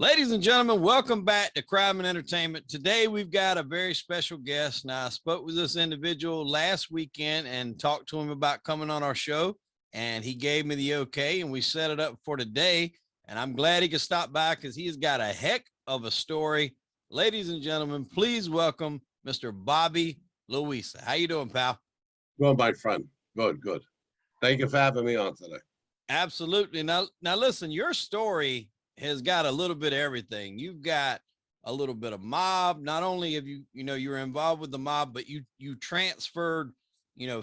Ladies and gentlemen, welcome back to Crime and Entertainment. Today, we've got a very special guest. Now, I spoke with this individual last weekend and talked to him about coming on our show, and he gave me the okay, and we set it up for today. And I'm glad he could stop by because he's got a heck of a story. Ladies and gentlemen, please welcome Mr. Bobby Luisi. How you doing, pal? Well, my friend. Good, good. Thank you for having me on today. Absolutely. Now listen, your story has got a little bit of everything. You've got a little bit of mob. Not only have you were involved with the mob, but you transferred,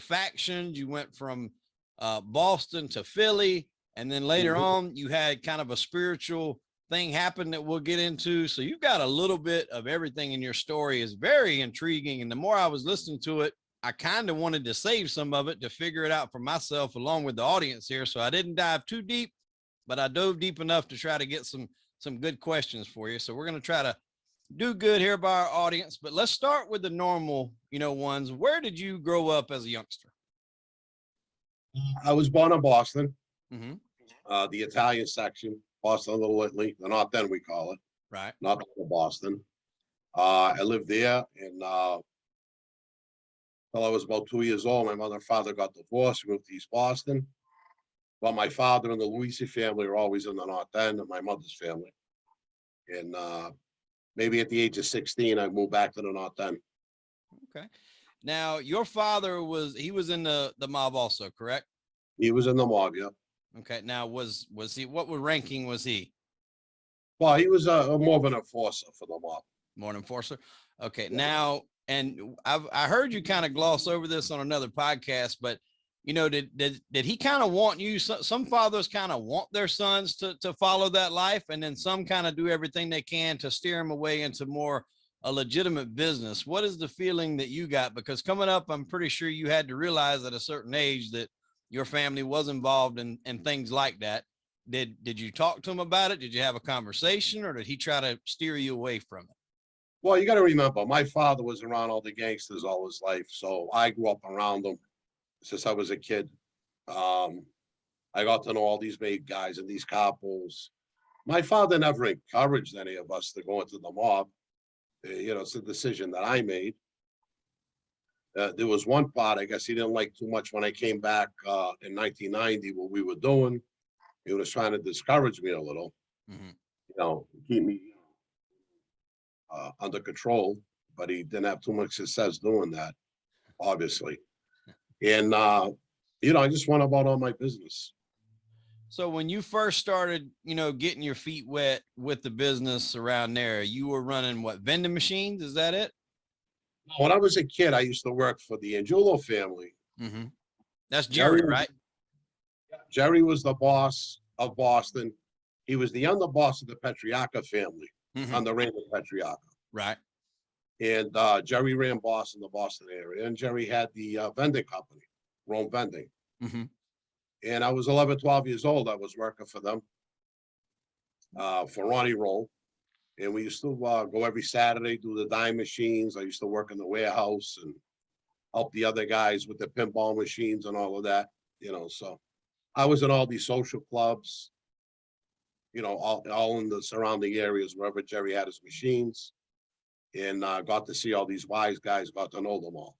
factions. You went from Boston to Philly, and then later on you had kind of a spiritual thing happen that we'll get into. So you've got a little bit of everything in your story. Is very intriguing. And the more I was listening to it, I kind of wanted to save some of it to figure it out for myself along with the audience here. So I didn't dive too deep, but I dove deep enough to try to get some good questions for you. So we're going to try to do good here by our audience, but let's start with the normal, ones. Where did you grow up as a youngster? I was born in Boston, the Italian section, Boston, Little Italy, the North End we call it. Right. Not Boston. I lived there until I was about 2 years old. My mother and father got divorced, moved to East Boston. But my father and the Luisi family were always in the North End, and my mother's family. And maybe at the age of 16, I moved back to the North End. Okay. Now, your father was in the mob also, correct? He was in the mob, yeah. Okay. Now, was he, what ranking was he? Well, he was more of an enforcer for the mob. More an enforcer? Okay. Yeah. Now, and I heard you kind of gloss over this on another podcast, but did he kind of want you? Some fathers kind of want their sons to follow that life, and then some kind of do everything they can to steer them away into more a legitimate business. What is the feeling that you got? Because coming up, I'm pretty sure you had to realize at a certain age that your family was involved in things like that. Did you talk to him about it? Did you have a conversation, or did he try to steer you away from it? Well, you got to remember, my father was around all the gangsters all his life, so I grew up around them since I was a kid. I got to know all these big guys and these capos. My father never encouraged any of us to go into the mob. It's a decision that I made. There was one part, I guess he didn't like too much when I came back in 1990, what we were doing. He was trying to discourage me a little, keep me under control, but he didn't have too much success doing that, obviously. And, I just went about all my business. So when you first started, getting your feet wet with the business around there, you were running what, vending machines? Is that it? When I was a kid, I used to work for the Angulo family. That's Jerry, right? Jerry was the boss of Boston. He was the underboss of the Patriarca family, under Raymond Patriarca. Right. And Jerry ran Boston, the Boston area, and Jerry had the vending company, Rome Vending. And I was 11, 12 years old. I was working for them, for Ronnie Roll. And we used to go every Saturday, do the dime machines. I used to work in the warehouse and help the other guys with the pinball machines and all of that, So I was in all these social clubs, all in the surrounding areas, wherever Jerry had his machines. And got to see all these wise guys, got to know them all.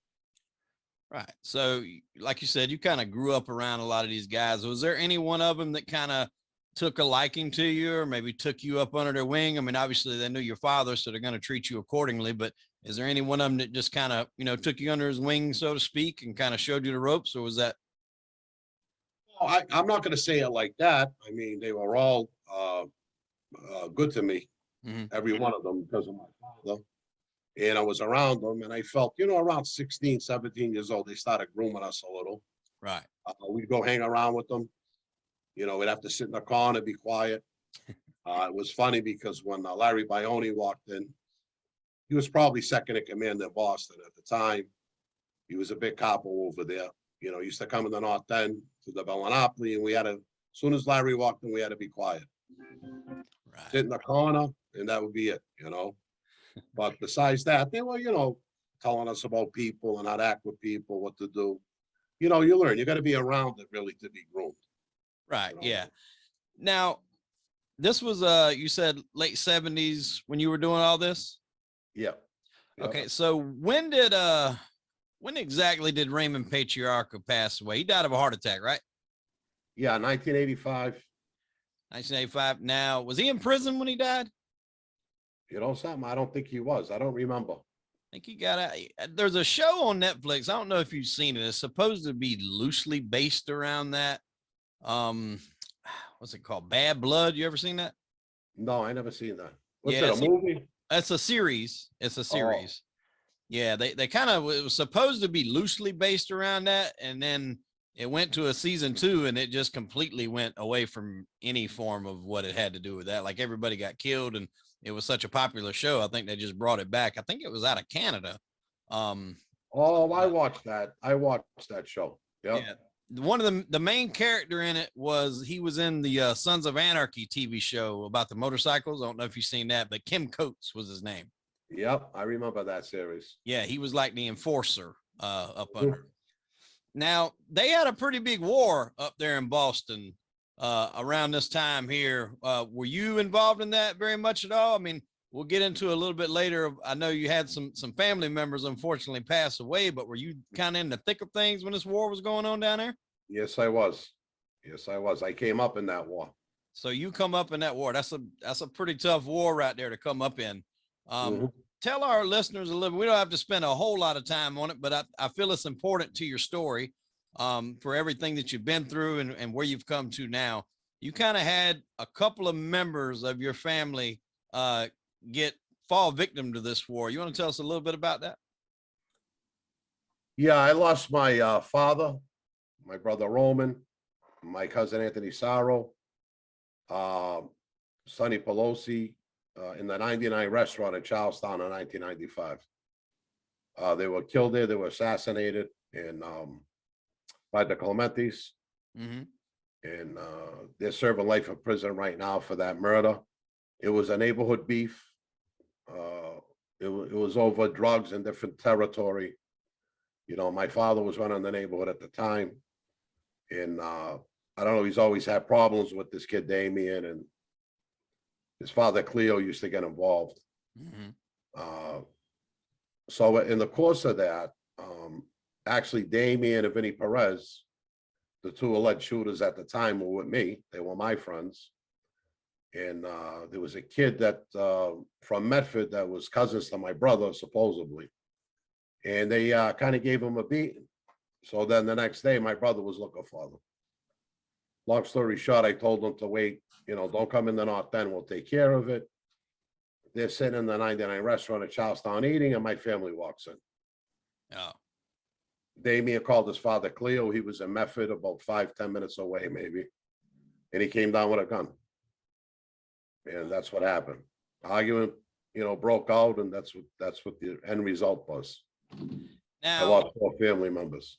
Right. So like you said, you kind of grew up around a lot of these guys. Was there any one of them that kind of took a liking to you, or maybe took you up under their wing? I mean, obviously they knew your father, so they're going to treat you accordingly, but is there any one of them that just kind of, took you under his wing, so to speak, and kind of showed you the ropes, or was that? Oh, I'm not going to say it like that. I mean, they were all good to me, every one of them, because of my father. And I was around them, and I felt, around 16, 17 years old, they started grooming us a little. Right. We'd go hang around with them. We'd have to sit in the corner, be quiet. It was funny because when Larry Bione walked in, he was probably second in command in Boston at the time. He was a big capo over there. He used to come in the North End to the Bellinopoli, and we had to, as soon as Larry walked in, we had to be quiet. Right. Sit in the corner, and that would be it, But besides that, they were, telling us about people and how to act with people, what to do. You learn. You got to be around it really to be groomed. Right. Yeah. Now, This was you said late 70s when you were doing all this? Yeah. Yep. Okay, so when exactly did Raymond Patriarca pass away? He died of a heart attack, right? Yeah, 1985. 1985. Now, was he in prison when he died? You know something? I don't think he was. I don't remember. I think he got out. There's a show on Netflix. I don't know if you've seen it. It's supposed to be loosely based around that. What's it called? Bad Blood. You ever seen that? No, I never seen that. What's Yeah, it, a movie? It's a series. It's a Oh, series. Yeah, they kind of, it was supposed to be loosely based around that, and then it went to a season 2, and it just completely went away from any form of what it had to do with that. Like everybody got killed, and it was such a popular show. I think they just brought it back. I think it was out of Canada. oh, I watched that. I watched that show. Yep. Yeah. One of the main character in it he was in the Sons of Anarchy TV show about the motorcycles. I don't know if you've seen that, but Kim Coates was his name. Yep, I remember that series. Yeah, he was like the enforcer up under. Now, they had a pretty big war up there in Boston around this time here. Were you involved in that very much at all? I mean, we'll get into a little bit later. I know you had some family members unfortunately pass away, but were you kind of in the thick of things when this war was going on down there? Yes, I was. Yes, I was. I came up in that war. So you come up in that war. That's a pretty tough war right there to come up in. Tell our listeners a little. We don't have to spend a whole lot of time on it, but I feel it's important to your story for everything that you've been through and where you've come to now. You kind of had a couple of members of your family fall victim to this war. You want to tell us a little bit about that? Yeah, I lost my father, my brother Roman, my cousin Anthony Sarro, Sonny Pelosi, in the 99 restaurant in Charlestown in 1995. They were killed there. They were assassinated by the Clementes. And they're serving life in prison right now for that murder. It was a neighborhood beef. It was over drugs in different territory. You know, my father was running the neighborhood at the time. And I don't know, he's always had problems with this kid, Damien, and his father, Cleo, used to get involved. So in the course of that, actually, Damien and Vinny Perez, the two alleged shooters at the time, were with me. They were my friends. And there was a kid that from Medford that was cousins to my brother, supposedly. And they kind of gave him a beating. So then the next day, my brother was looking for them. Long story short, I told them to wait, you know, don't come in the North End, we'll take care of it. They're sitting in the 99 restaurant at Charlestown eating, and my family walks in. Oh. Damien called his father, Cleo. He was in Medford, about 5-10 minutes away, maybe. And he came down with a gun. And that's what happened. Argument, you know, broke out, and that's what the end result was. Now, I lost 4 family members.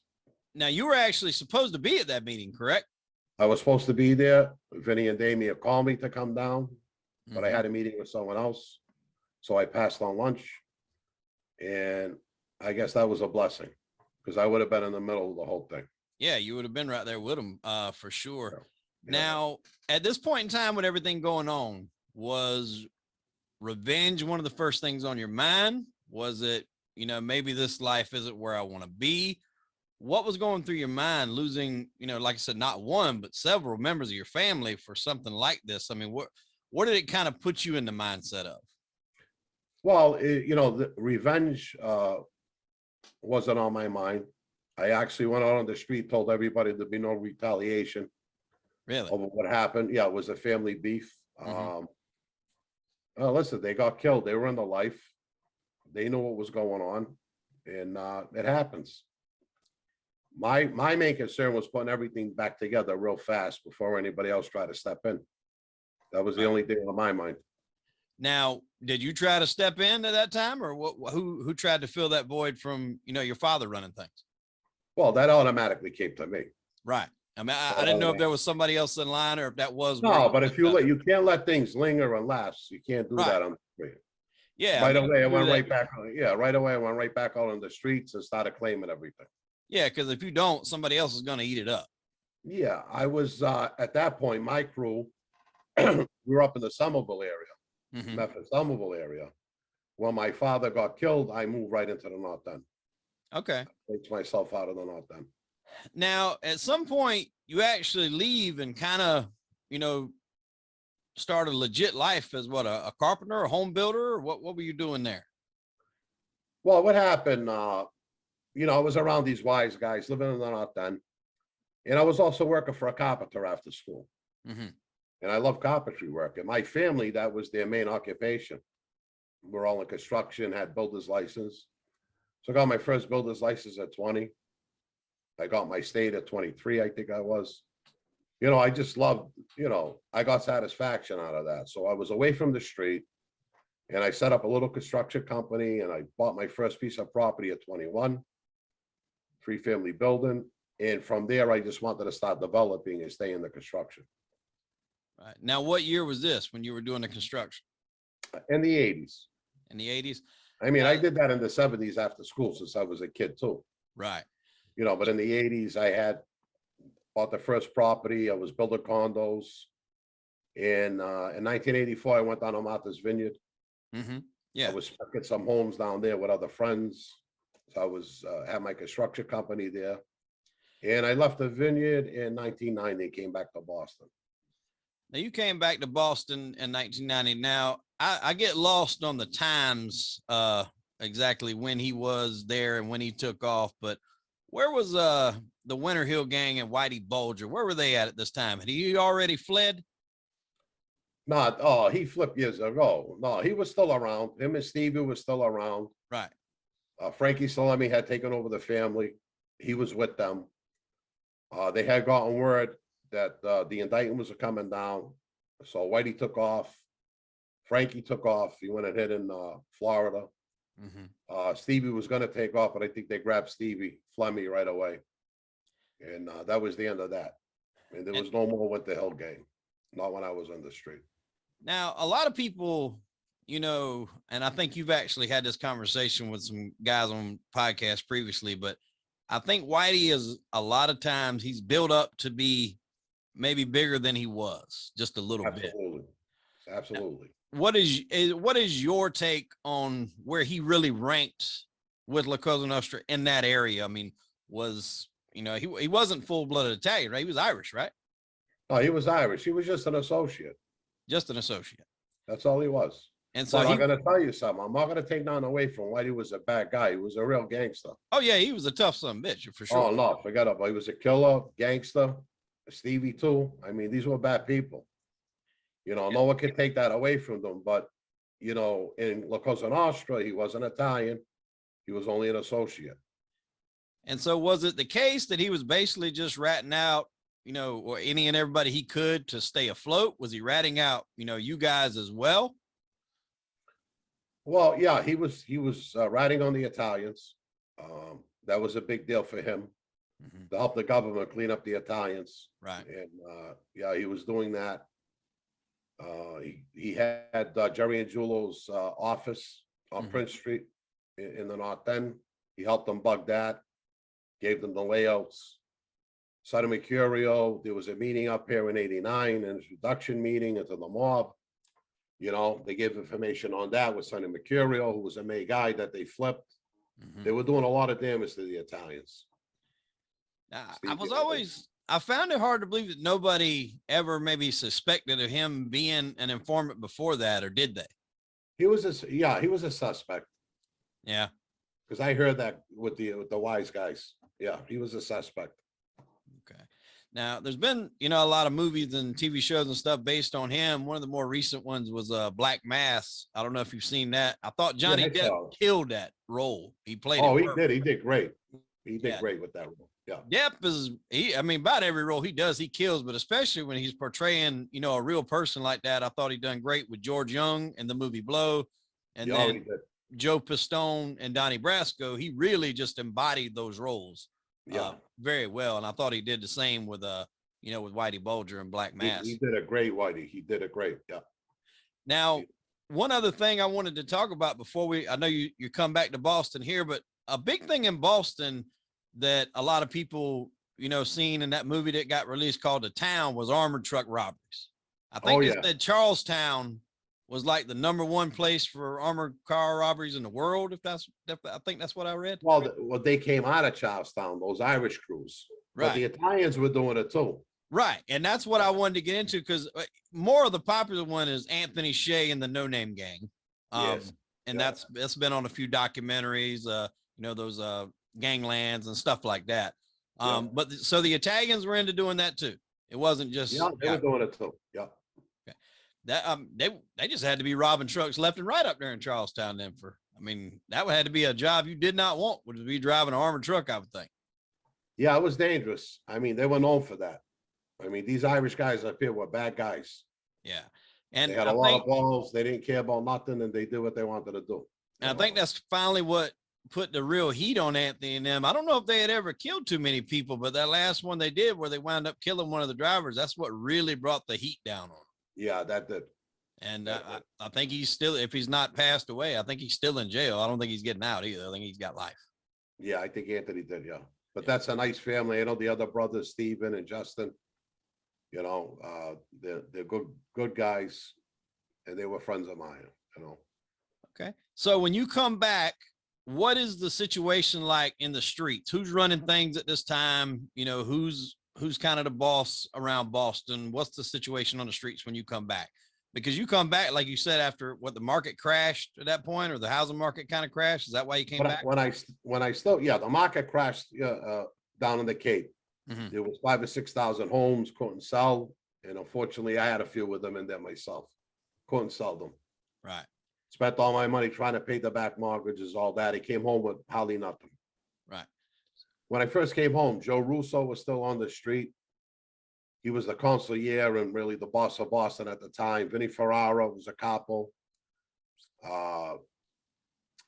Now, you were actually supposed to be at that meeting, correct? I was supposed to be there. Vinny and Damien called me to come down, but I had a meeting with someone else. So I passed on lunch. And I guess that was a blessing, because I would have been in the middle of the whole thing. Yeah, you would have been right there with them for sure. Yeah. Now, at this point in time with everything going on, was revenge one of the first things on your mind? Was it, you know, maybe this life isn't where I want to be? What was going through your mind losing, you know, like I said, not one, but several members of your family for something like this? I mean, what did it kind of put you in the mindset of? Well, you know, the revenge wasn't on my mind. I actually went out on the street, told everybody there'd be no retaliation. Really? Over what happened. Yeah, it was a family beef. Listen, they got killed. They were in the life. They knew what was going on, and it happens. My main concern was putting everything back together real fast before anybody else tried to step in. That was the only thing on my mind. Now, did you try to step in at that time, or who tried to fill that void from, you know, your father running things? Well, that automatically came to me. Right. I mean, I didn't know if there was somebody else in line or if that was. No, but if you can't let things linger and last. You can't do that on the street. Yeah. Right away, I went right back. Yeah, right away, I went right back out on the streets and started claiming everything. Yeah, because if you don't, somebody else is going to eat it up. Yeah, I was at that point, my crew we were up in the Somerville area, Mhm. Memphis, Somerville area. When my father got killed, I moved right into the North End. Okay. Takes myself out of the North End. Now, at some point, you actually leave and kind of, you know, start a legit life as what, a carpenter, a home builder, or what were you doing there? Well, what happened, you know, I was around these wise guys living in the North End, and I was also working for a carpenter after school. Mhm. And I love carpentry work. And my family, that was their main occupation. We're all in construction, had builder's license. So I got my first builder's license at 20. I got my state at 23, I think I was. You know, I just loved, you know, I got satisfaction out of that. So I was away from the street, and I set up a little construction company, and I bought my first piece of property at 21, 3-family building. And from there, I just wanted to start developing and stay in the construction. Right. Now, what year was this when you were doing the construction? In the 80s. In the 80s? I mean, I did that in the 70s after school since I was a kid too. Right. You know, but in the 80s, I had bought the first property. I was building condos. In 1984, I went down to Martha's Vineyard. Mm-hmm. Yeah. I was at some homes down there with other friends. So I was had my construction company there. And I left the vineyard in 1990, came back to Boston. Now, you came back to Boston in 1990. Now, I get lost on the times, exactly when he was there and when he took off, but where was the Winter Hill Gang and Whitey Bulger? Where were they at this time? Had he already fled? Not, oh, he flipped years ago. No, he was still around. Him and Stevie was still around. Right. Frankie Salemi had taken over the family. He was with them. They had gotten word that the indictment was coming down. So Whitey took off. Frankie took off. He went and hid in Florida. Mm-hmm. Stevie was going to take off, but I think they grabbed Stevie Flemmy right away. And that was the end of that. And there was no more Winter Hill Gang. Not when I was on the street. Now, a lot of people, you know, and I think you've actually had this conversation with some guys on podcasts previously, but I think Whitey is a lot of times he's built up to be maybe bigger than he was, just a little bit. Absolutely. Now, what is your take on where he really ranked with La Cosa Nostra in that area? I mean, was, you know, he wasn't full-blooded Italian, right? He was Irish, right? Oh, he was Irish. He was just an associate. Just an associate. That's all he was. And so I'm going to tell you something. I'm not going to take nothing away from Whitey. Was a bad guy. He was a real gangster. Oh yeah, he was a tough son of a bitch for sure. Oh no, forget about it. He was a killer, gangster. Stevie too. I mean, these were bad people. You know, no one could take that away from them. But you know, in La Cosa Nostra, he wasn't Italian. He was only an associate. And so, was it the case that he was basically just ratting out, you know, or any and everybody he could to stay afloat? Was he ratting out, you know, you guys as well? Well, yeah, he was ratting on the Italians. That was a big deal for him to help the government clean up the Italians. Right. And yeah, he was doing that. He had Jerry and Julio's office on Prince Street in the North End. He helped them bug that, gave them the layouts. Sonny Mercurio, there was a meeting up here in '89, an introduction meeting into the mob. You know, they gave information on that with Sonny Mercurio, who was a May guy that they flipped. They were doing a lot of damage to the Italians. I found it hard to believe that nobody ever maybe suspected of him being an informant before that, or did they? He was a suspect. Yeah. Because I heard that with the wise guys. Yeah, he was a suspect. Okay. Now, there's been, you know, a lot of movies and TV shows and stuff based on him. One of the more recent ones was Black Mass. I don't know if you've seen that. I thought Johnny Depp killed that role. He played it. He did. He did great. He did great with that role. Yeah. Depp is, I mean, about every role he does, he kills, but especially when he's portraying, you know, a real person like that. I thought he done great with George Young in the movie Blow. And then Joe Pistone and Donnie Brasco. He really just embodied those roles. Yeah, very well. And I thought he did the same with, you know, with Whitey Bulger and Black Mass. He did a great Whitey. He did a great. Yeah. Now, one other thing I wanted to talk about before I know you come back to Boston here, but a big thing in Boston that a lot of people, you know, seen in that movie that got released called The Town was armored truck robberies. I think they yeah. said Charlestown was like the #1 place for armored car robberies in the world. I think that's what I read. Well, they came out of Charlestown, those Irish crews, but the Right. Italians were doing it too. Right. And that's what I wanted to get into, because more of the popular one is Anthony Shea and the No Name Gang. Yes. And Yeah. that's been on a few documentaries, those ganglands and stuff like that. But so the Italians were into doing that too. It wasn't just They were doing it too. Yeah. Okay. That they just had to be robbing trucks left and right up there in Charlestown. Then that had to be a job you did not want, would be driving an armored truck, I would think. Yeah, it was dangerous. They were known for that. These Irish guys up here were bad guys. Yeah. And they had a lot of balls. They didn't care about nothing, and they did what they wanted to do. And I think that's finally what put the real heat on Anthony and them. I don't know if they had ever killed too many people, but that last one they did, where they wound up killing one of the drivers, that's what really brought the heat down on him. Yeah, that did. And I think he's still, if he's not passed away, I think he's still in jail. I don't think he's getting out either. I think he's got life. Yeah, I think Anthony did. Yeah, but that's a nice family. I know the other brothers, Stephen and Justin. They're good guys, and they were friends of mine. Okay. So when you come back, what is the situation like in the streets? Who's running things at this time? Who's kind of the boss around Boston? What's the situation on the streets when you come back? Because you come back, like you said, after the market crashed at that point, or the housing market kind of crashed. Is that why you came back? The market crashed down in the Cape. Mm-hmm. There was 5,000 or 6,000 homes, couldn't sell. And unfortunately, I had a few of them in there myself. Couldn't sell them. Right. Spent all my money trying to pay the back mortgages, all that. I came home with hardly nothing. Right. When I first came home, Joe Russo was still on the street. He was the consigliere and really the boss of Boston at the time. Vinny Ferrara was a capo.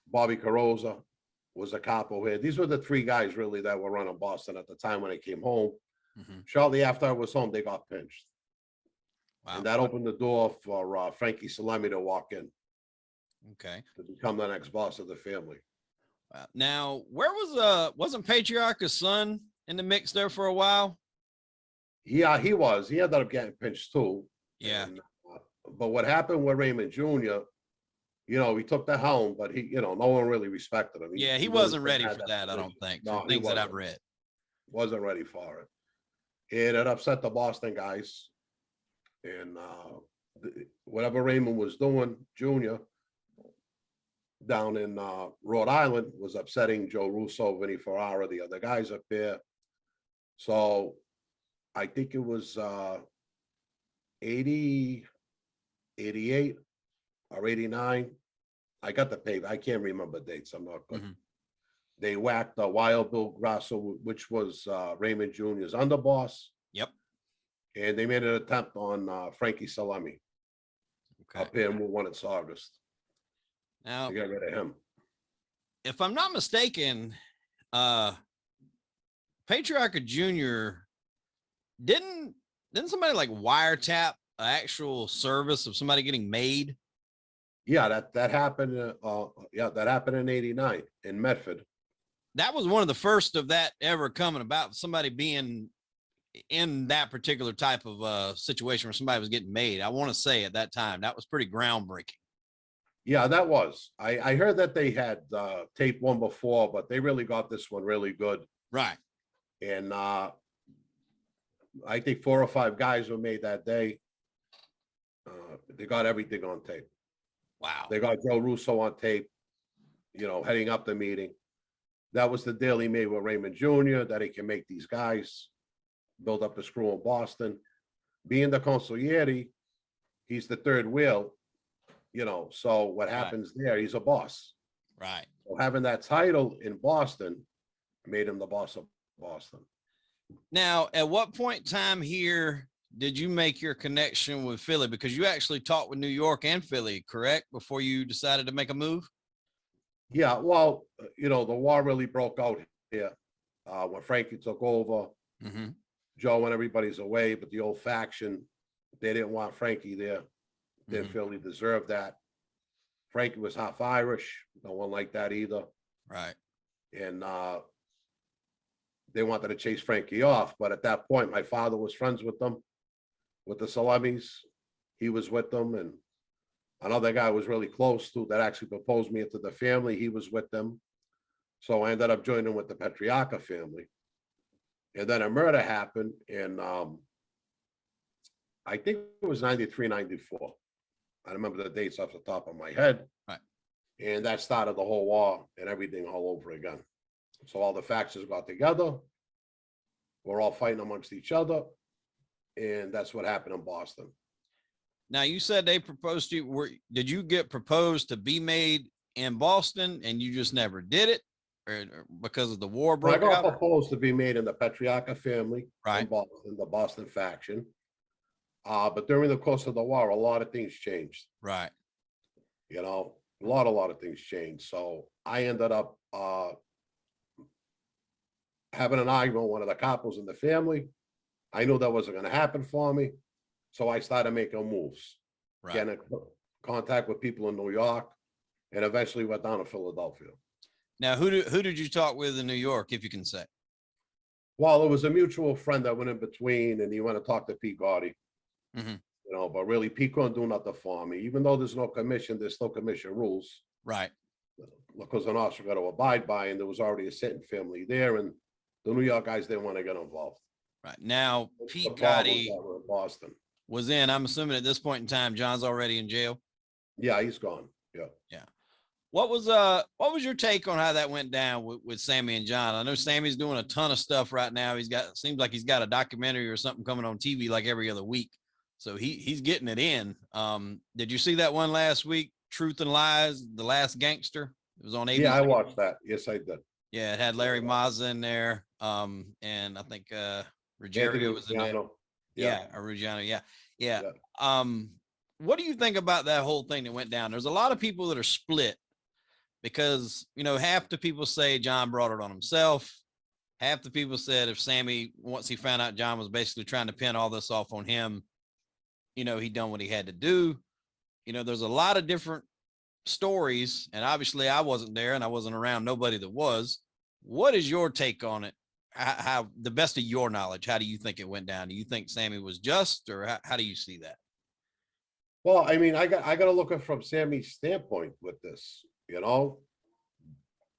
Bobby Carosa was a capo here. These were the three guys really that were running Boston at the time when I came home. Mm-hmm. Shortly after I was home, they got pinched. Wow. And that opened the door for Frankie Salemi to walk in. Okay. To become the next boss of the family. Wow. Now, where wasn't Patriarca's son in the mix there for a while? Yeah, he was. He ended up getting pinched too. Yeah. But what happened with Raymond Jr., he took the helm, but no one really respected him. He wasn't ready for that, I don't think. No, things that I've read. Wasn't ready for it. And it upset the Boston guys. And whatever Raymond was doing, Jr., down in Rhode Island was upsetting Joe Russo, Vinny Ferrara, the other guys up there. So I think it was 80, 88 or 89. I got the paper. I can't remember dates. I'm not good. Mm-hmm. They whacked Wild Bill Grasso, which was Raymond Jr.'s underboss. Yep. And they made an attempt on Frankie Salemi. Okay. Up here in one in August. Now, to get rid of him. If I'm not mistaken, Patriarca Jr. didn't somebody like wiretap an actual service of somebody getting made? Yeah, that happened. That happened in '89 in Medford. That was one of the first of that ever coming about. Somebody being in that particular type of situation where somebody was getting made. I want to say at that time that was pretty groundbreaking. Yeah, that was. I heard that they had taped one before, but they really got this one really good. Right. And I think 4 or 5 guys were made that day. They got everything on tape. Wow. They got Joe Russo on tape, heading up the meeting. That was the deal he made with Raymond Jr., that he can make these guys build up the screw in Boston. Being the consigliere, he's the third wheel. So what happens there, he's a boss. Right. So having that title in Boston made him the boss of Boston. Now, at what point in time here did you make your connection with Philly? Because you actually talked with New York and Philly, correct? Before you decided to make a move? Yeah, well, the war really broke out here when Frankie took over. Mm-hmm. Joe and everybody's away, but the old faction, they didn't want Frankie there. Didn't feel he deserved that. Frankie was half Irish. No one liked that either. Right. And they wanted to chase Frankie off. But at that point, my father was friends with them, with the Salemis. he was with them, and another guy I was really close to that actually proposed me into the family, he was with them. So I ended up joining with the Patriarca family. And then a murder happened in, I think it was 93, 94. I remember the dates off the top of my head. Right. And that started the whole war and everything all over again. So all the factions got together. We're all fighting amongst each other. And that's what happened in Boston. Now, you said they proposed to you. Did you get proposed to be made in Boston and you just never did it? Or because of the war broke I got out? proposed to be made in the Patriarca family, Right. in Boston, the Boston faction. But during the course of the war, a lot of things changed. Right. You know, a lot of things changed. So I ended up having an argument with one of the capos in the family. I knew that wasn't going to happen for me. So I started making moves, Right. getting in contact with people in New York, and eventually went down to Philadelphia. Now, who did you talk with in New York, if you can say? Well, it was a mutual friend that went in between, and he went to talk to Pete Gotti. Mm-hmm. You know, but really, Pete couldn't do nothing for me. Even though there's no commission, there's still commission rules. Right. Because an officer got to abide by, and there was already a sitting family there, and the New York guys didn't want to get involved. Right. Now, Pete The problems Gotti that were in Boston. was in, I'm assuming at this point in time, John's already in jail. Yeah, he's gone. Yeah. Yeah. What was your take on how that went down with Sammy and John? I know Sammy's doing a ton of stuff right now. Seems like he's got a documentary or something coming on TV like every other week. So he's getting it in. Did you see that one last week? Truth and Lies, The Last Gangster. It was on ABC. Yeah, I watched that. Yes, I did. Yeah, it had Larry Mazza in there. And I think Ruggiero was in there. Yeah, or Ruggiero. Yeah. Yeah. What do you think about that whole thing that went down? There's a lot of people that are split because, you know, half the people say John brought it on himself. Half the people said if Sammy, once he found out John was basically trying to pin all this off on him, you know, he done what he had to do. You know, there's a lot of different stories, and obviously I wasn't there and I wasn't around nobody that was. What is your take on it? How the best of your knowledge, how do you think it went down? Do you think Sammy was just, or how do you see that? Well, I mean, I got to look at from Sammy's standpoint with this, you know.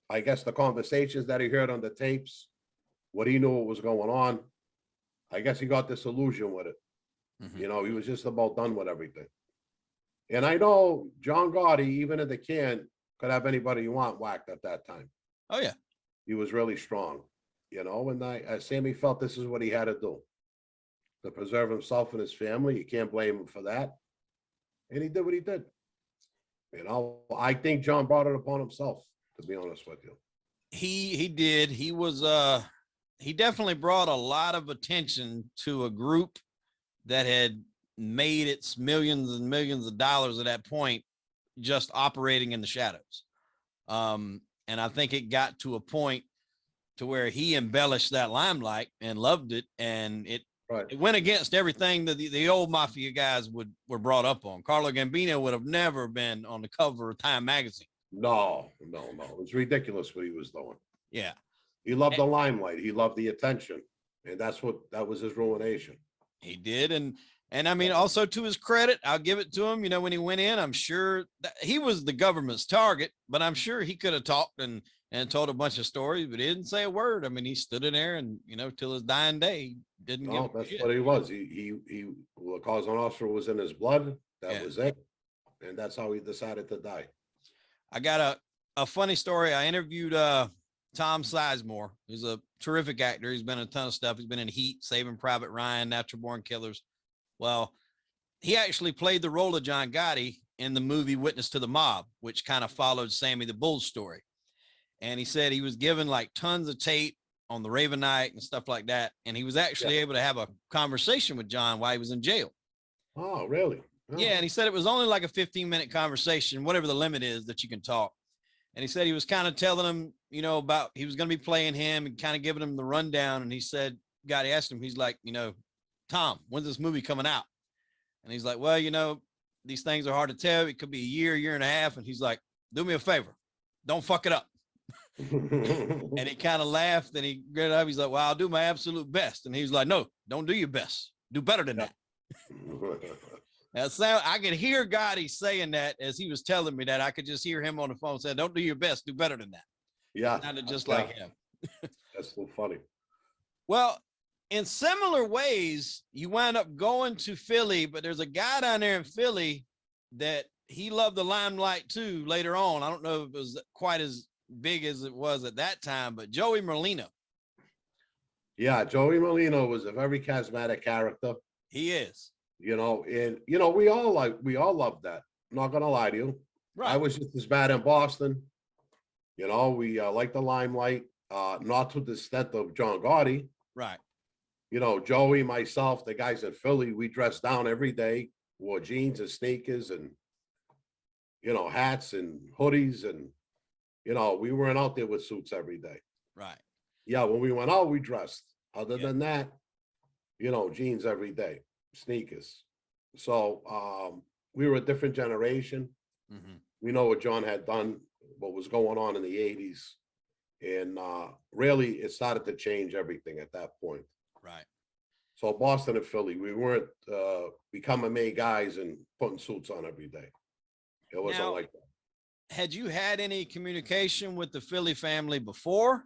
I guess the conversations that he heard on the tapes, what he knew what was going on, I guess he got disillusioned with it. Mm-hmm. You know, he was just about done with everything. And I know John Gotti, even in the can, could have anybody you want whacked at that time. Oh, yeah. He was really strong, you know, and Sammy felt this is what he had to do to preserve himself and his family. You can't blame him for that. And he did what he did. You know, I think John brought it upon himself, to be honest with you. He did. He was, he definitely brought a lot of attention to a group that had made its millions and millions of dollars at that point, just operating in the shadows. And I think it got to a point to where he embellished that limelight and loved it. And it went against everything that the old Mafia guys were brought up on. Carlo Gambino would have never been on the cover of Time magazine. No. It was ridiculous what he was doing. Yeah. He loved the limelight. He loved the attention. And that was his ruination. He did. And I mean, also to his credit, I'll give it to him. You know, when he went in, I'm sure that he was the government's target, but I'm sure he could have talked and told a bunch of stories, but he didn't say a word. I mean, he stood in there and, you know, till his dying day, he didn't give that's what he was. He because an officer was in his blood. That was it. And that's how he decided to die. I got a funny story. I interviewed Tom Sizemore, who's a terrific actor. He's been in a ton of stuff. He's been in Heat, Saving Private Ryan, Natural Born Killers. Well, he actually played the role of John Gotti in the movie Witness to the Mob, which kind of followed Sammy the Bull's story. And he said he was given like tons of tape on the Raven Night and stuff like that. And he was actually able to have a conversation with John while he was in jail. Oh, really? Oh. Yeah. And he said it was only like a 15-minute conversation, whatever the limit is that you can talk. And he said he was kind of telling him, you know, about he was going to be playing him and kind of giving him the rundown. And he said, Gotti asked him, he's like, you know, Tom, when's this movie coming out? And he's like, well, you know, these things are hard to tell. It could be a year and a half. And he's like, do me a favor. Don't fuck it up. And he kind of laughed and he got up. He's like, well, I'll do my absolute best. And he's like, no, don't do your best. Do better than that. I could hear Gotti saying that as he was telling me that. I could just hear him on the phone saying, "Don't do your best, do better than that." Yeah. Sounded just like him. That's so funny. Well, in similar ways, you wind up going to Philly, but there's a guy down there in Philly that he loved the limelight too later on. I don't know if it was quite as big as it was at that time, but Joey Merlino. Yeah, Joey Merlino was a very charismatic character. He is. You know, and we all love that. I'm not gonna lie to you. Right. I was just as bad in Boston. You know, we like the limelight, not to the extent of John Gotti. Right. You know, Joey, myself, the guys in Philly, we dressed down every day, wore jeans and sneakers and, hats and hoodies. And, we weren't out there with suits every day. Right. Yeah, when we went out, we dressed. Other than that, jeans every day, sneakers. So we were a different generation. Mm-hmm. We know what John had done, what was going on in the 80s. And really, it started to change everything at that point. Right. So Boston and Philly, we weren't becoming made guys and putting suits on every day. It wasn't like that. Had you had any communication with the Philly family before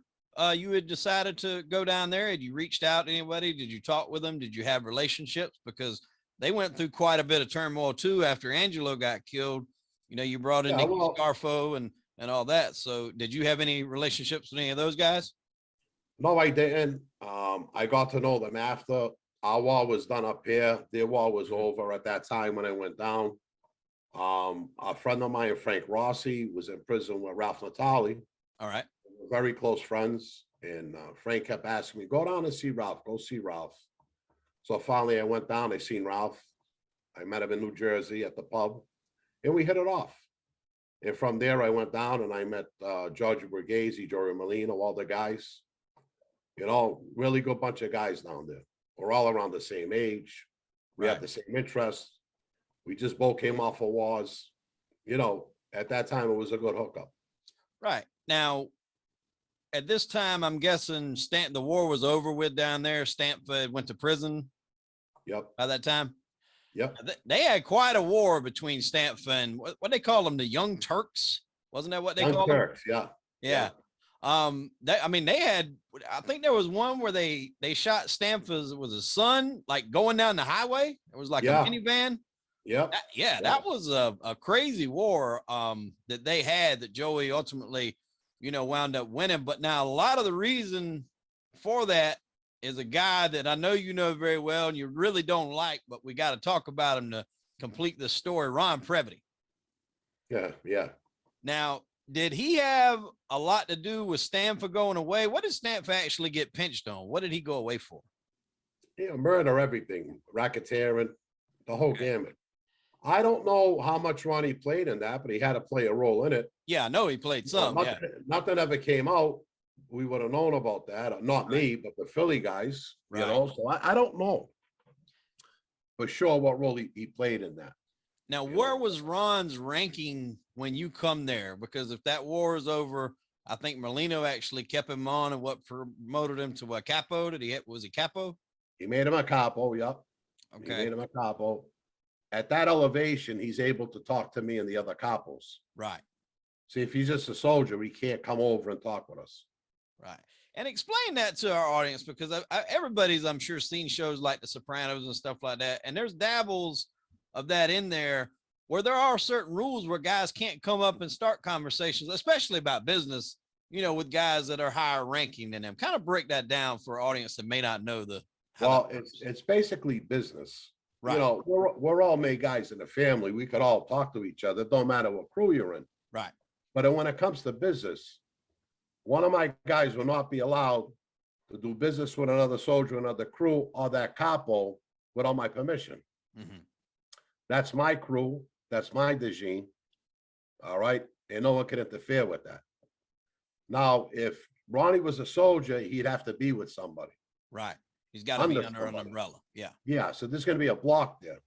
you had decided to go down there? Had you reached out to anybody? Did you talk with them? Did you have relationships? Because they went through quite a bit of turmoil too after Angelo got killed. You brought in Nicky Scarfo and all that. So did you have any relationships with any of those guys? No, I didn't. I got to know them after our war was done up here. Their war was over at that time when I went down. A friend of mine, Frank Rossi, was in prison with Ralph Natali. All right. We're very close friends. And Frank kept asking me, go down and see Ralph, go see Ralph. So finally I went down, I seen Ralph. I met him in New Jersey at the pub and we hit it off. And from there I went down and I met George Borghese, Joey Merlino, all the guys. Really good bunch of guys down there. We're all around the same age. We have the same interests. We just both came off of wars. At that time, it was a good hookup. Right. Now, at this time, I'm guessing the war was over with down there. Stanford went to prison. Yep. By that time? Yep. They had quite a war between Stanford and what they call them, the Young Turks. Wasn't that what they called them? Turks, yeah. Yeah. They had, I think there was one where they shot Stanford with his son, like going down the highway. It was like a minivan. Yep. That was a crazy war that they had that Joey ultimately, wound up winning. But now a lot of the reason for that is a guy that I know you know very well and you really don't like, but we got to talk about him to complete the story. Ron Previtty. Yeah. Now, did he have a lot to do with Stanford going away? What did Stanford actually get pinched on? What did he go away for? Murder, everything, racketeering, the whole gamut. I don't know how much Ronnie played in that, but he had to play a role in it. Yeah, I know he played some. Nothing ever came out. We would have known about that. Not me, but the Philly guys, So I don't know for sure what role he played in that. Now, where was Ron's ranking when you come there? Because if that war is over, I think Molino actually kept him on and what promoted him to a capo. Was he capo? He made him a capo. Yep. Okay. He made him a capo. At that elevation, he's able to talk to me and the other capos. Right. See, if he's just a soldier, he can't come over and talk with us. Right. And explain that to our audience, because everybody's, I'm sure, seen shows like The Sopranos and stuff like that. And there's dabbles of that in there where there are certain rules where guys can't come up and start conversations, especially about business, with guys that are higher ranking than them. Kind of break that down for our audience that may not know it's basically business. Right. We're all made guys in the family. We could all talk to each other. It don't matter what crew you're in. Right. But when it comes to business, one of my guys will not be allowed to do business with another soldier, another crew, or that capo without my permission. Mm-hmm. That's my crew. That's my regime. All right. And no one can interfere with that. Now, if Ronnie was a soldier, he'd have to be with somebody. Right. He's got to be under an umbrella. Yeah. Yeah. So there's going to be a block there.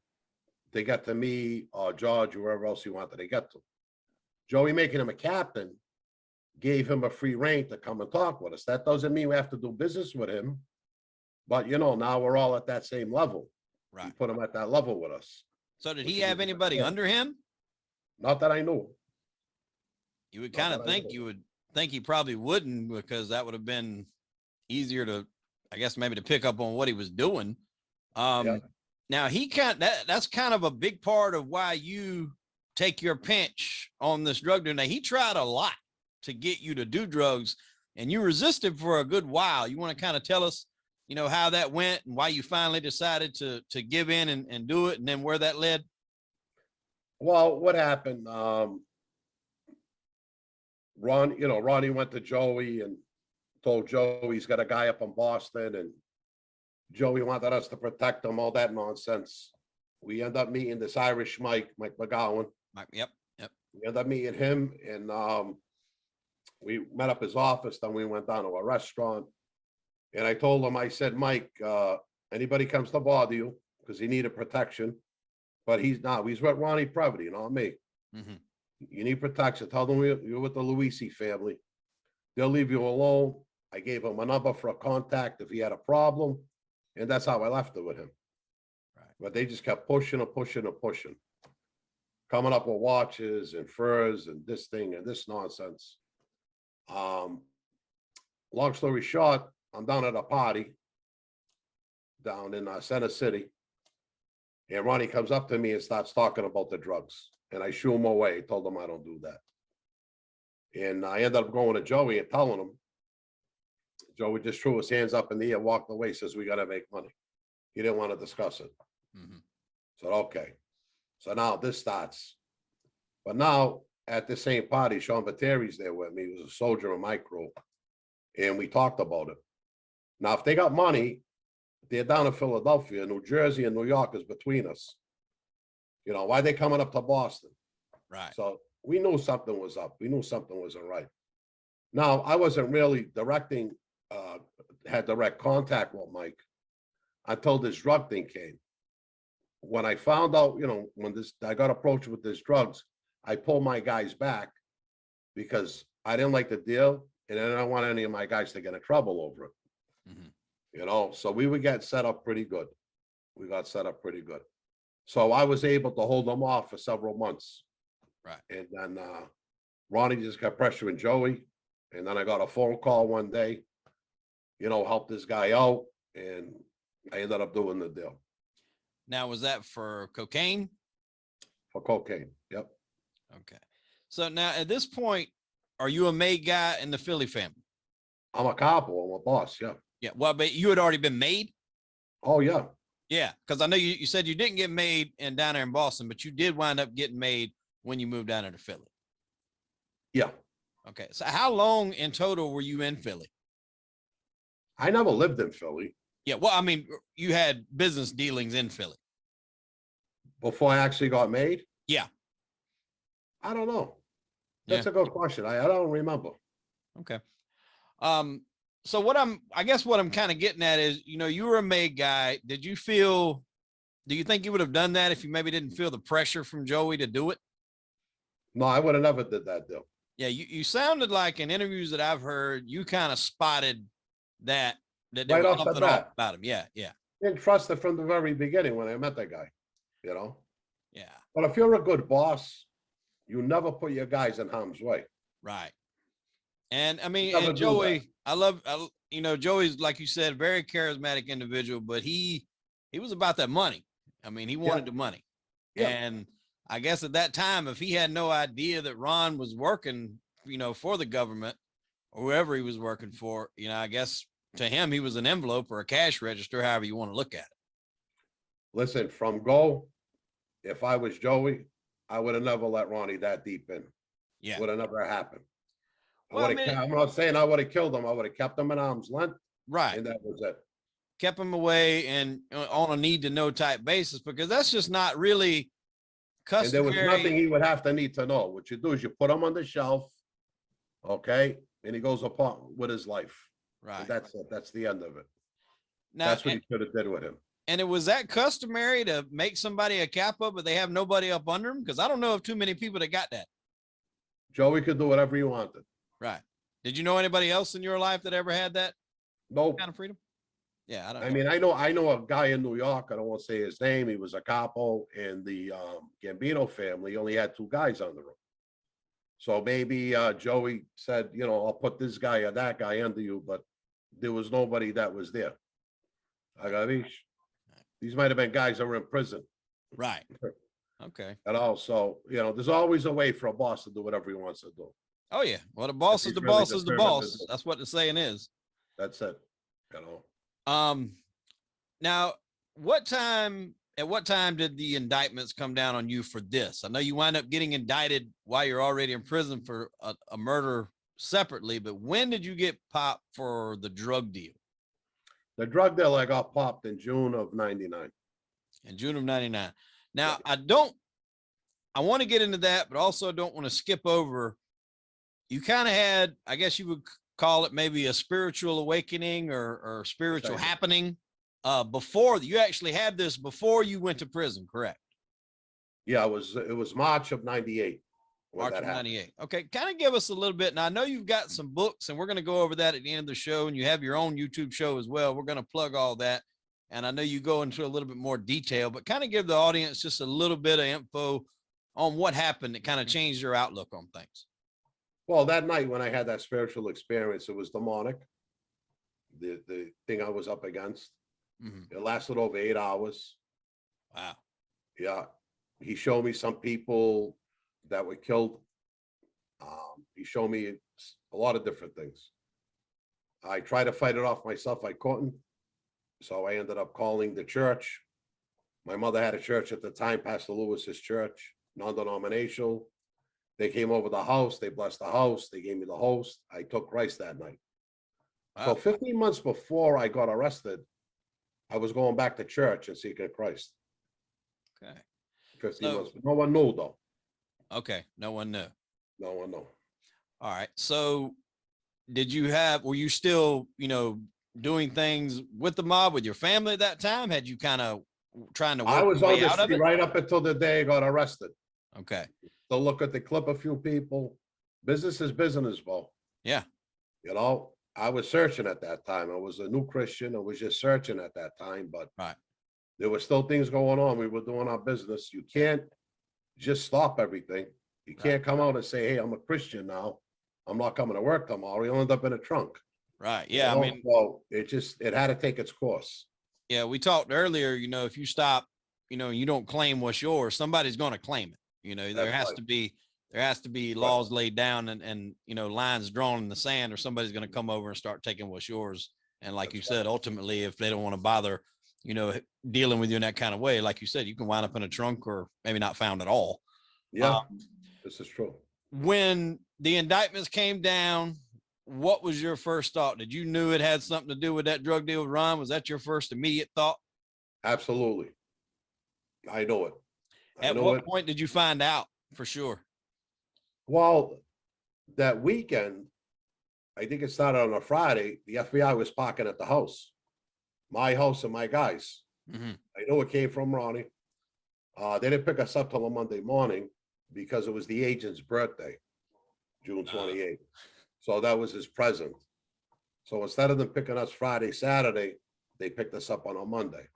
They got to me or George, whoever else he wanted to get to. Joey making him a captain gave him a free rein to come and talk with us. That doesn't mean we have to do business with him. But, now we're all at that same level. Right. We put him at that level with us. So did he have anybody under him? Not that I know. You would kind of think he probably wouldn't, because that would have been easier to, I guess, maybe to pick up on what he was doing. Yeah. Now that's kind of a big part of why you take your pinch on this drug dealer. Now, he tried a lot to get you to do drugs, and you resisted for a good while. You want to kind of tell us, how that went and why you finally decided to give in and do it, and then where that led? Well, what happened? Ronnie went to Joey and told Joey he's got a guy up in Boston, and Joey wanted us to protect him, all that nonsense. We end up meeting this Irish Mike McGowan. Yep. We end up meeting him, and we met up his office. Then we went down to a restaurant, and I told him, I said, Mike, anybody comes to bother you, because he needed protection, but he's with Ronnie Previtty, not me. Mm-hmm. You need protection. Tell them you're with the Luisi family. They'll leave you alone. I gave him a number for a contact if he had a problem, and that's how I left it with him. Right. But they just kept pushing and pushing and pushing, coming up with watches and furs and this thing and this nonsense. Long story short, I'm down at a party down in Center City, and Ronnie comes up to me and starts talking about the drugs, and I shoo him away. Told him I don't do that, and I ended up going to Joey and telling him. Joey just threw his hands up in the air, walked away, says, we got to make money. He didn't want to discuss it. Mm-hmm. So, okay. So now this starts. But now at the same party, Sean Vitteri's there with me. He was a soldier in my crew. And we talked about it. Now, if they got money, they're down in Philadelphia. New Jersey and New York is between us. Why are they coming up to Boston? Right. So we knew something was up. We knew something wasn't right. Now, I wasn't really had direct contact with Mike until this drug thing came. When I found out, I got approached with this drugs, I pulled my guys back because I didn't like the deal, and I didn't want any of my guys to get in trouble over it. Mm-hmm. So we would get set up pretty good. We got set up pretty good. So I was able to hold them off for several months. Right. And then Ronnie just kept pressuring Joey. And then I got a phone call one day, help this guy out. And I ended up doing the deal. Now, was that for cocaine? For cocaine, yep. Okay. So now at this point, are you a made guy in the Philly family? I'm a capo, I'm a boss, yeah. Yeah, well, but you had already been made? Oh, yeah. Yeah, because I know you said you didn't get made down there in Boston, but you did wind up getting made when you moved down there to Philly. Yeah. Okay, so how long in total were you in Philly? I never lived in Philly. Yeah, well, I mean, you had business dealings in Philly. Before I actually got made? Yeah. I don't know. That's a good question. I don't remember. Okay. So I guess what I'm kind of getting at is, you were a made guy. Do you think you would have done that if you maybe didn't feel the pressure from Joey to do it? No, I would have never did that deal. Yeah, you sounded like in interviews that I've heard, you kind of spotted that there right was off the something bat off about him. Yeah. Didn't trust it from the very beginning when I met that guy, Yeah. But if you're a good boss, you never put your guys in harm's way. Right. And I mean, and Joey, Joey's, like you said, very charismatic individual, but he was about that money. I mean, he wanted the money. Yeah. And I guess at that time, if he had no idea that Ron was working, for the government or whoever he was working for, I guess to him, he was an envelope or a cash register, however you want to look at it. Listen, from go, if I was Joey, I would have never let Ronnie that deep in. Yeah. Would have never happened. I'm not saying I would have killed him. I would have kept him at arm's length. Right. And that was it. Kept him away and on a need to know type basis, because that's just not really customary. And there was nothing he would have to need to know. What you do is you put him on the shelf, okay, and he goes apart with his life. Right. And that's it. That's the end of it. Now, that's what he should have did with him. And it was that customary to make somebody a capo, but they have nobody up under him? Because I don't know of too many people that got that. Joey could do whatever he wanted. Right. Did you know anybody else in your life that ever had that nope. kind of freedom? Yeah, I don't. I mean, I know a guy in New York. I don't want to say his name. He was a capo in the Gambino family. He only had 2 guys on the road. So maybe Joey said, you know, I'll put this guy or that guy under you, but there was nobody that was there. I got these might have been guys that were in prison. Right. Okay. And also, you know, there's always a way for a boss to do whatever he wants to do. Oh yeah. Well, the boss is He's the really boss is the determined to boss. do. That's what the saying is. That's it. You know. Now at what time did the indictments come down on you for this? I know you wind up getting indicted while you're already in prison for a murder separately, but when did you get popped for the drug deal? The drug deal I got popped in June of '99. In June of 99. Now, Yeah. I want to get into that, but also don't want to skip over. You kind of had, I guess you would call it maybe a spiritual awakening or spiritual happening before you actually had this before you went to prison, correct? Yeah, it was March of '98. March of 98. Okay, kind of give us a little bit. Now, I know you've got some books, and we're going to go over that at the end of the show, and you have your own YouTube show as well. We're going to plug all that, and I know you go into a little bit more detail, but kind of give the audience just a little bit of info on what happened that kind of changed your outlook on things. Well, that night when I had that spiritual experience, it was demonic. The thing I was up against. It lasted over 8 hours. Wow. Yeah. He showed me some people that were killed. He showed me a lot of different things. I tried to fight it off myself. I couldn't. So I ended up calling the church. My mother had a church at the time, Pastor Lewis's church, non-denominational. They came over the house. They blessed the house. They gave me the host. I took Christ that night. Wow. So 15 months before I got arrested, I was going back to church and seeking Christ. Okay. 15 months. No one knew, though. Okay. No one knew. No one knew. All right. So were you still, doing things with the mob with your family at that time? Had you kind of trying to work I was your on way the out of street it? right up until the day I got arrested. Okay. To look at the clip, a few people. Business is business, Bo. Yeah. You know, I was searching at that time. I was a new Christian. I was just searching at that time, but right. There were still things going on. We were doing our business. You can't just stop everything. You can't come out and say, hey, I'm a Christian now. I'm not coming to work tomorrow. You'll end up in a trunk. Right. Yeah. You know? I mean, so it had to take its course. Yeah. We talked earlier, if you stop, you don't claim what's yours, somebody's going to claim it. There has to be laws laid down and lines drawn in the sand, or somebody's going to come over and start taking what's yours. And like you said, ultimately, if they don't want to bother, dealing with you in that kind of way, like you said, you can wind up in a trunk or maybe not found at all. Yeah, this is true. When the indictments came down, what was your first thought? Did you knew it had something to do with that drug deal with Ron? Was that your first immediate thought? Absolutely. I know it. At what point did you find out for sure? Well, that weekend, I think it started on a Friday, the FBI was parking at the house, my house and my guys. Mm-hmm. I know it came from Ronnie. They didn't pick us up till a Monday morning because it was the agent's birthday, June 28th. So that was his present. So instead of them picking us Friday, Saturday, they picked us up on a Monday.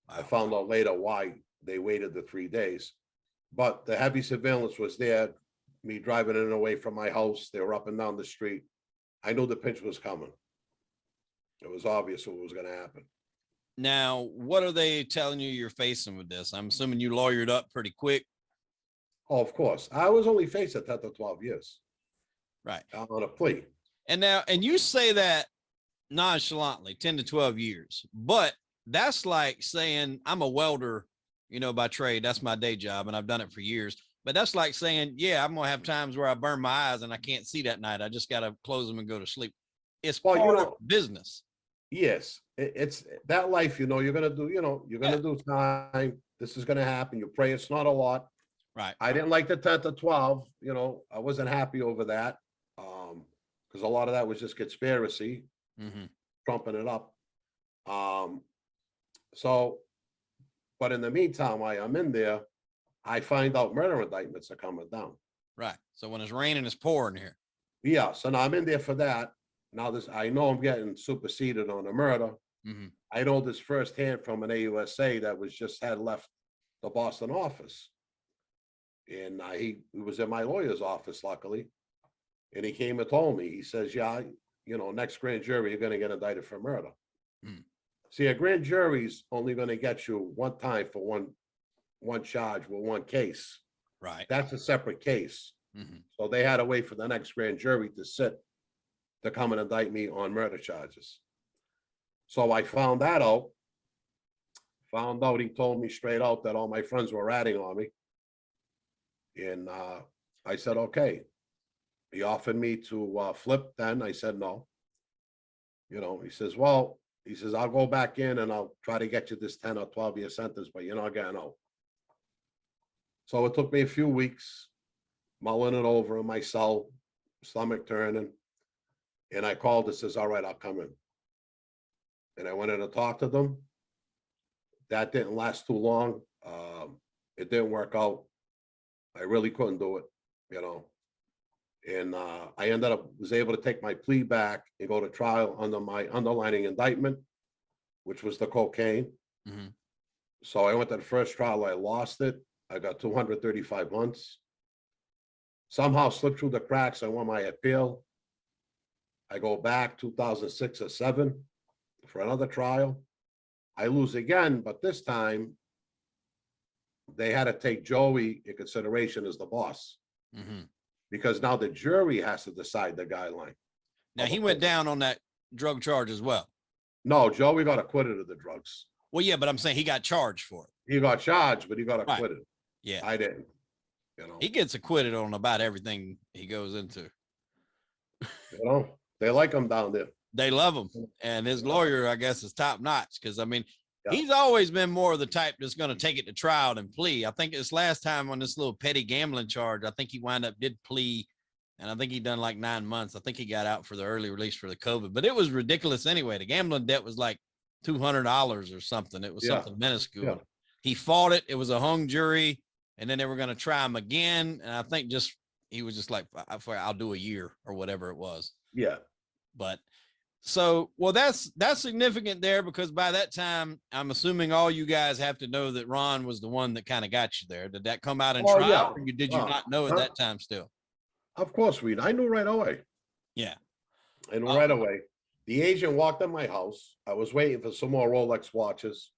I found out later why they waited the 3 days. But the heavy surveillance was there, me driving in and away from my house. They were up and down the street. I knew the pinch was coming. It was obvious what was going to happen. Now, what are they telling you you're facing with this? I'm assuming you lawyered up pretty quick. Oh, of course. I was only facing 10 to 12 years. Right. On a plea. And you say that nonchalantly, 10 to 12 years, but that's like saying I'm a welder, by trade. That's my day job, and I've done it for years. But that's like saying, yeah, I'm going to have times where I burn my eyes and I can't see that night. I just got to close them and go to sleep. It's part of business. Yes. It's that life, you're going to do, you're going to do time. This is going to happen. You pray. It's not a lot. Right. I didn't like the 10 to 12. I wasn't happy over that. Because a lot of that was just conspiracy, trumping it up. But in the meantime, while I'm in there, I find out murder indictments are coming down. Right. So when it's raining, it's pouring here. Yeah. So now I'm in there for that. Now I know I'm getting superseded on the murder. Mhm. I know this firsthand from an AUSA that had left the Boston office. And he was in my lawyer's office, luckily. And he came and told me, he says, yeah, next grand jury, you're going to get indicted for murder. Mm. See, a grand jury's only going to get you one time for one charge with one case. Right. That's a separate case. Mhm. So they had to wait for the next grand jury to come and indict me on murder charges. So I found that out. He told me straight out that all my friends were ratting on me. And I said, okay. He offered me to flip then. I said, no. He says, I'll go back in and I'll try to get you this 10 or 12-year sentence, but you're not getting out. So it took me a few weeks, mulling it over in my cell, stomach turning. And I called and says, all right, I'll come in. And I went in and talked to them. That didn't last too long. It didn't work out. I really couldn't do it, And I was able to take my plea back and go to trial under my underlying indictment, which was the cocaine. Mhm. So I went to the first trial. I lost it. I got 235 months. Somehow slipped through the cracks. I won my appeal. I go back 2006 or 7 for another trial. I lose again, but this time they had to take Joey in consideration as the boss. Mhm. Because now the jury has to decide the guideline. Now he went down on that drug charge as well. No, Joey got acquitted of the drugs. Well, yeah, but I'm saying he got charged for it. He got charged, but he got acquitted. Right. Yeah. I didn't. He gets acquitted on about everything he goes into. They like him down there. They love him. And his lawyer, I guess, is top notch. Because, I mean, Yeah. he's always been more of the type that's going to take it to trial than plea. I think this last time on this little petty gambling charge, I think he did plea. And I think he done like 9 months. I think he got out for the early release for the COVID. But it was ridiculous anyway. The gambling debt was like $200 or something. It was something minuscule. Yeah. He fought it. It was a hung jury. And then they were going to try him again. And I think he was just like, I'll do a year or whatever it was. Yeah. But so, well, that's significant there, because by that time, I'm assuming all you guys have to know that Ron was the one that kind of got you there. Did that come out in trial? Yeah. Or did you not know at that time still? Of course, I knew right away. Yeah. I knew right away. The agent walked in my house. I was waiting for some more Rolex watches.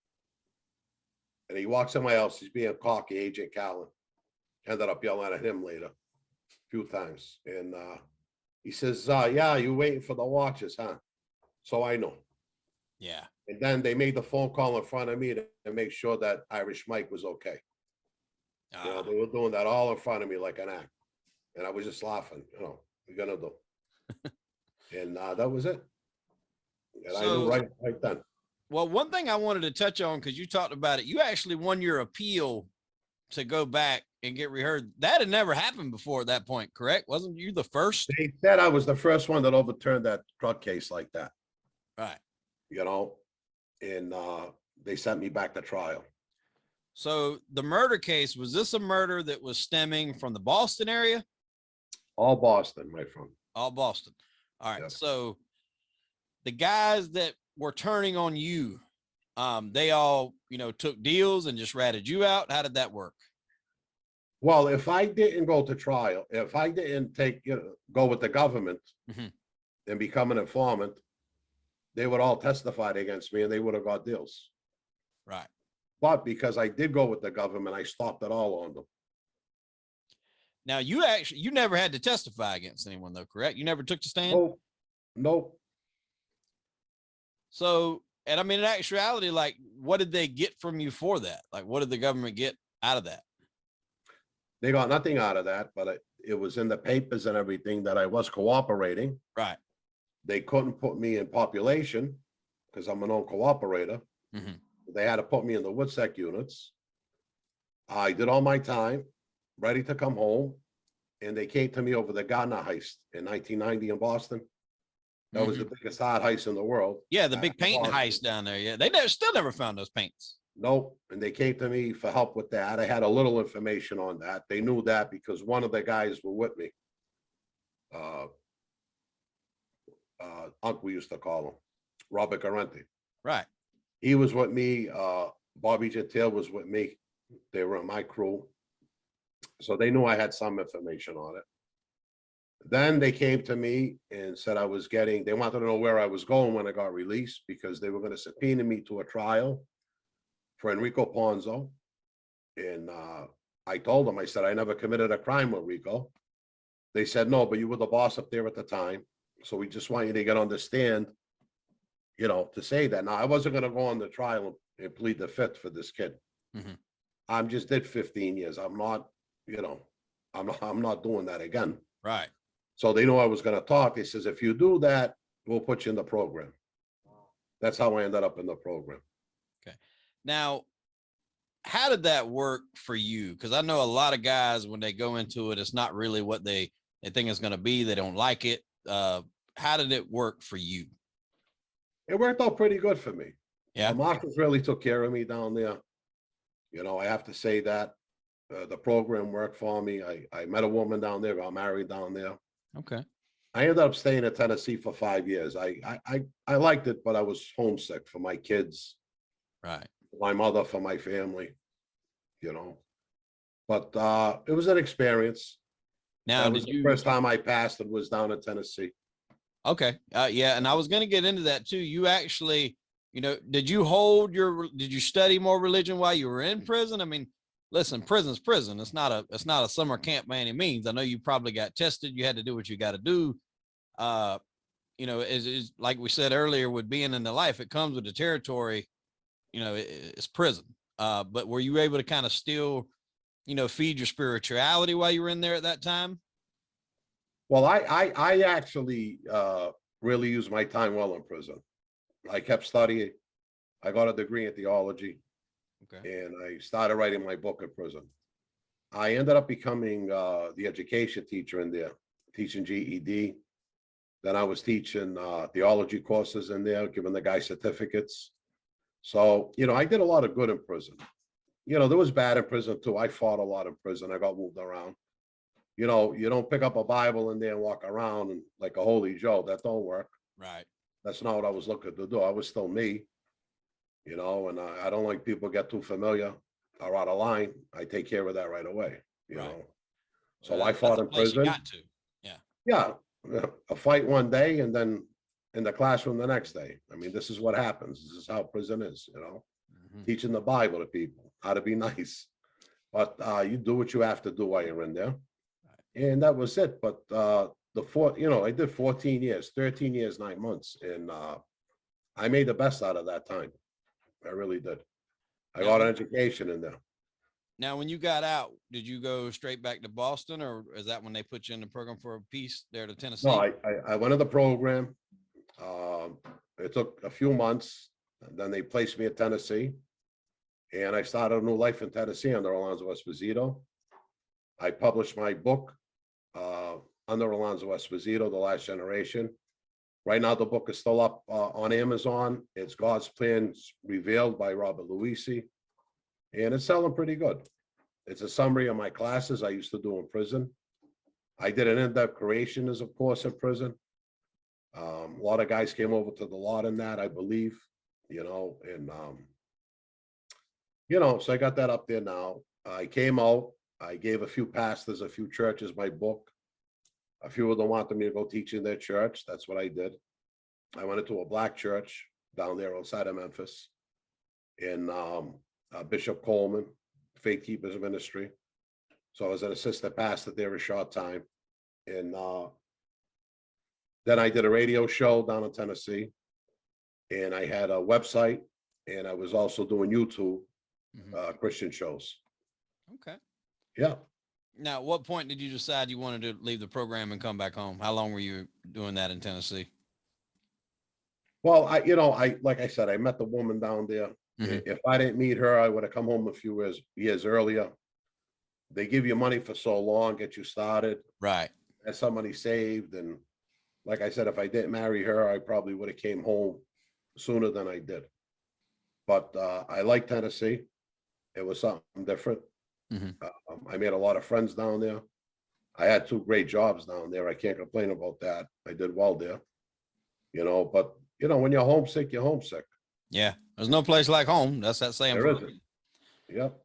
And he walks in my house. He's being cocky, Agent Callan. Ended up yelling at him later a few times. And he says, yeah, you waiting for the watches, huh? So I know. Yeah. And then they made the phone call in front of me to make sure that Irish Mike was okay. They were doing that all in front of me like an act. And I was just laughing, we're going to do. And that was it. And I knew right then. Well, one thing I wanted to touch on, because you talked about it, you actually won your appeal to go back and get reheard. That had never happened before at that point, correct? Wasn't you the first? They said I was the first one that overturned that drug case like that. Right. And they sent me back to trial. So the murder case, was this a murder that was stemming from the Boston area? All Boston, my friend. All Boston. All right. Yeah. So the guys that were turning on you, they all, took deals and just ratted you out. How did that work? Well, if I didn't go to trial, if I didn't go with the government and become an informant, they would all testify against me and they would have got deals. Right. But because I did go with the government, I stopped it all on them. Now, you never had to testify against anyone, though, correct? You never took the stand? Nope. So, and I mean, in actuality, like, what did they get from you for that? Like, what did the government get out of that? They got nothing out of that, but it was in the papers and everything that I was cooperating. Right. They couldn't put me in population because I'm an old cooperator. Mm-hmm. They had to put me in the Woodstock units. I did all my time, ready to come home. And they came to me over the Ghana heist in 1990 in Boston. That was the biggest hard heist in the world. Yeah, the big painting heist down there. Yeah, they still never found those paints. Nope. And they came to me for help with that. I had a little information on that. They knew that because one of the guys were with me. Uncle, we used to call him, Robert Garante. Right. He was with me. Bobby Gentile was with me. They were on my crew. So they knew I had some information on it. Then they came to me and said they wanted to know where I was going when I got released, because they were going to subpoena me to a trial for Enrico Ponzo. And I told them, I said, I never committed a crime with Rico. They said, no, but you were the boss up there at the time. So we just want you to get on the stand, to say that. Now, I wasn't going to go on the trial and plead the fifth for this kid. Mhm. I'm just did 15 years. I'm not, I'm not doing that again. Right. So they knew I was going to talk. He says, if you do that, we'll put you in the program. That's how I ended up in the program. Okay. Now, how did that work for you? Because I know a lot of guys, when they go into it, it's not really what they think it's going to be. They don't like it. How did it work for you? It worked out pretty good for me. Yeah. Marcus really took care of me down there. I have to say that the program worked for me. I met a woman down there, got married down there. Okay. I ended up staying in Tennessee for 5 years. I liked it, but I was homesick for my kids, Right. for my mother, for my family, But it was an experience. Now, That was the first time I passed. It was down in Tennessee. Okay. Yeah. And I was going to get into that too. You actually, did you study more religion while you were in prison? I mean, listen, prison's prison. It's not a summer camp by any means. I know you probably got tested. You had to do what you got to do. Is like we said earlier, with being in the life, it comes with the territory, it's prison. But were you able to kind of still, feed your spirituality while you were in there at that time? Well, I actually really used my time well in prison. I kept studying. I got a degree in theology. Okay. And I started writing my book in prison. I ended up becoming the education teacher in there, teaching GED. Then I was teaching theology courses in there, giving the guys certificates. So, I did a lot of good in prison. There was bad in prison too. I fought a lot in prison. I got moved around. You don't pick up a Bible in there and walk around and like a holy Joe. That don't work. Right. That's not what I was looking to do. I was still me, and I don't like people get too familiar or out of line. I take care of that right away, know. So well, I fought in prison. Got to. Yeah. Yeah. A fight one day and then in the classroom the next day. I mean, this is what happens. This is how prison is, teaching the Bible to people, how to be nice. But you do what you have to do while you're in there. And that was it. But I did 14 years, 13 years, 9 months. And I made the best out of that time. I really did. I got an education in there. Now, when you got out, did you go straight back to Boston, or is that when they put you in the program for a piece there to Tennessee? No, I went to the program. It took a few months. And then they placed me at Tennessee. And I started a new life in Tennessee under Alonzo Esposito. I published my book under Alonzo Esposito, The Last Generation. Right now, the book is still up on Amazon. It's God's Plans Revealed by Bobby Luisi. And it's selling pretty good. It's a summary of my classes I used to do in prison. I did an in-depth creation as a course in prison. A lot of guys came over to the lot in that, I believe, and, so I got that up there now. I came out. I gave a few pastors, a few churches my book. A few of them wanted me to go teach in their church. That's what I did. I went into a black church down there outside of Memphis in Bishop Coleman, Faith Keepers Ministry. So I was an assistant pastor there a short time. And then I did a radio show down in Tennessee. And I had a website. And I was also doing YouTube Christian shows. Okay. Yeah. Now, at what point did you decide you wanted to leave the program and come back home? How long were you doing that in Tennessee? Well, like I said, I met the woman down there. If I didn't meet her, I would have come home a few years earlier. They give you money for so long, get you started. Right. As somebody saved. And like I said, if I didn't marry her, I probably would have came home sooner than I did. But I like Tennessee. It was something different. I made a lot of friends down there. I had 2 great jobs down there. I can't complain about that. I did well there, but when you're homesick, you're homesick. Yeah. There's no place like home. That's that saying. There isn't. Yep.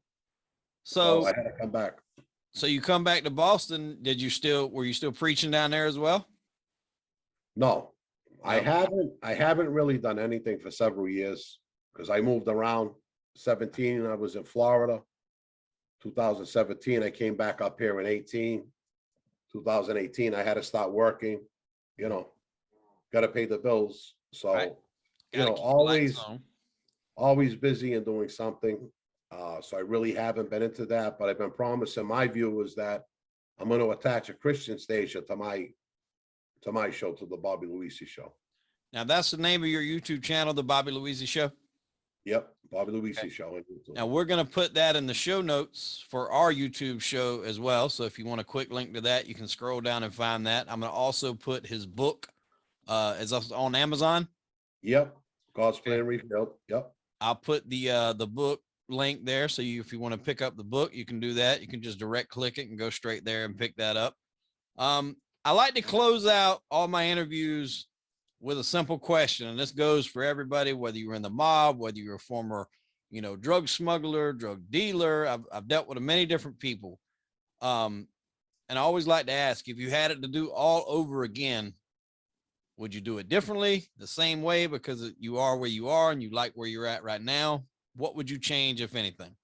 So So I had to come back. So you come back to Boston. Were you still preaching down there as well? No, I No. haven't really done anything for several years because I moved around. 17, I was in Florida. 2017, I came back up here in 18. 2018, I had to start working, you know, got to pay the bills. So, Right. you Gotta know, keep the lights always busy and doing something. So I really haven't been into that, but I've been promising. My view was that I'm going to attach a Christian station to my show, to the Bobby Luisi show. Now that's the name of your YouTube channel, the Bobby Luisi Show. Yep, Bobby Luisi Okay. show. Now we're going to put that in the show notes for our YouTube show as well. So if you want a quick link to that, you can scroll down and find that. I'm going to also put his book is on Amazon. Yep, God's Plan Revealed. Yep, I'll put the book link there. So if you want to pick up the book, you can do that. You can just direct click it and go straight there and pick that up. I like to close out all my interviews with a simple question, and this goes for everybody, whether you're in the mob, whether you're a former, drug smuggler, drug dealer. I've dealt with many different people. And I always like to ask, if you had it to do all over again, would you do it differently, the same way, because you are where you are and you like where you're at right now? What would you change, if anything?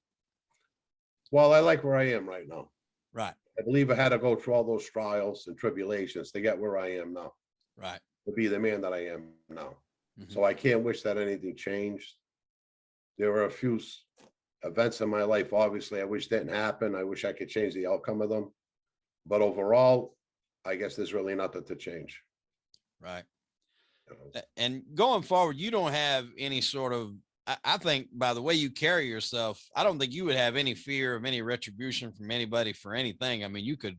well, I like where I am right now. Right. I believe I had to go through all those trials and tribulations to get where I am now. Right. To be the man that I am now. Mm-hmm. So I can't wish that anything changed. There were a few events in my life, obviously, I wish didn't happen. I wish I could change the outcome of them. But overall, I guess there's really nothing to change. Right. And going forward, you don't have any sort of, I think by the way you carry yourself, I don't think you would have any fear of any retribution from anybody for anything. I mean, you could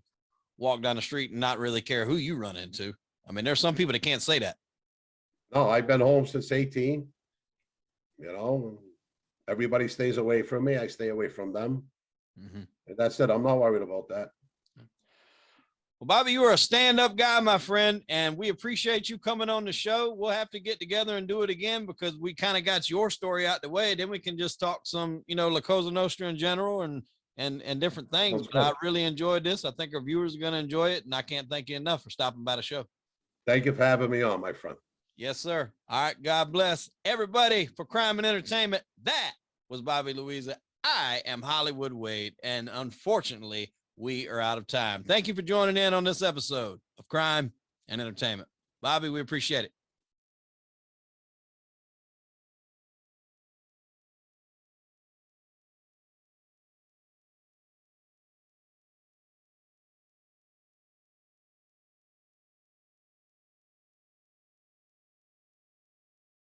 walk down the street and not really care who you run into. I mean, there's some people that can't say that. No, I've been home since 18. Everybody stays away from me. I stay away from them. Mm-hmm. And that's it. I'm not worried about that. Well, Bobby, you are a stand-up guy, my friend, and we appreciate you coming on the show. We'll have to get together and do it again because we kind of got your story out the way. Then we can just talk some, La Cosa Nostra in general and different things. But I really enjoyed this. I think our viewers are going to enjoy it, and I can't thank you enough for stopping by the show. Thank you for having me on, my friend. Yes, sir. All right. God bless everybody for Crime and Entertainment. That was Bobby Luisi. I am Hollywood Wade, and unfortunately, we are out of time. Thank you for joining in on this episode of Crime and Entertainment. Bobby, we appreciate it.